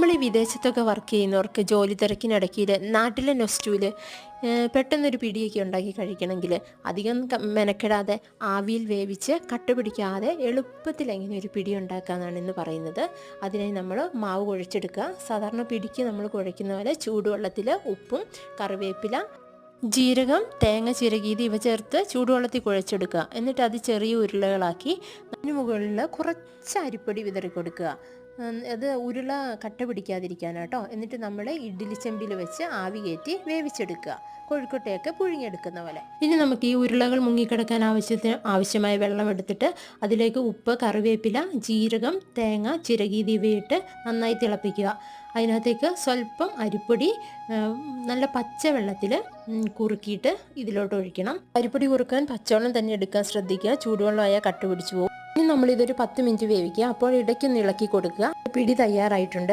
നമ്മൾ ഈ വിദേശത്തൊക്കെ വർക്ക് ചെയ്യുന്നവർക്ക് ജോലി തിരക്കിനിടയ്ക്കിൽ നാട്ടിലെ നൊസ്റ്റൂല് പെട്ടെന്നൊരു പിടിയൊക്കെ ഉണ്ടാക്കി കഴിക്കണമെങ്കിൽ അധികം മെനക്കെടാതെ ആവിയിൽ വേവിച്ച് കട്ട പിടിക്കാതെ എളുപ്പത്തിൽ എങ്ങനെ ഒരു പിടി ഉണ്ടാക്കാമെന്നാണ് ഇന്ന് പറയുന്നത്. അതിനായി നമ്മൾ മാവ് കുഴച്ചെടുക്കുക. സാധാരണ പിടിക്ക് നമ്മൾ കുഴയ്ക്കുന്ന പോലെ ചൂടുവെള്ളത്തിൽ ഉപ്പും കറിവേപ്പില, ജീരകം, തേങ്ങ ചിരകിയത് ഇവ ചേർത്ത് ചൂടുവെള്ളത്തിൽ കുഴച്ചെടുക്കുക. എന്നിട്ട് അത് ചെറിയ ഉരുളകളാക്കി അതിന് മുകളിൽ കുറച്ച് അരിപ്പൊടി വിതറി കൊടുക്കുക. അത് ഉരുള കട്ട പിടിക്കാതിരിക്കാനാട്ടോ. എന്നിട്ട് നമ്മൾ ഇഡ്ഡലി ചെമ്പിൽ വെച്ച് ആവി കയറ്റി വേവിച്ചെടുക്കുക, കോഴിക്കോട്ടയൊക്കെ പുഴുങ്ങിയെടുക്കുന്ന പോലെ. ഇനി നമുക്ക് ഈ ഉരുളകൾ മുങ്ങിക്കിടക്കാൻ ആവശ്യമായ വെള്ളം എടുത്തിട്ട് അതിലേക്ക് ഉപ്പ്, കറിവേപ്പില, ജീരകം, തേങ്ങ ചിരകിയത് ഇവയിട്ട് നന്നായി തിളപ്പിക്കുക. അതിനകത്തേക്ക് സ്വല്പം അരിപ്പൊടി നല്ല പച്ച വെള്ളത്തിൽ കുറുക്കിയിട്ട് ഇതിലോട്ട് ഒഴിക്കണം. അരിപ്പൊടി കുറുക്കാൻ പച്ചവെള്ളം തന്നെ എടുക്കാൻ ശ്രദ്ധിക്കുക, ചൂടുവെള്ളമായ കട്ട പിടിച്ചു പോകും. ഇനി നമ്മളിതൊരു 10 മിനിറ്റ് വേവിക്കുക. അപ്പോൾ ഇടയ്ക്കൊന്ന് ഇളക്കി കൊടുക്കുക. പിടി തയ്യാറായിട്ടുണ്ട്.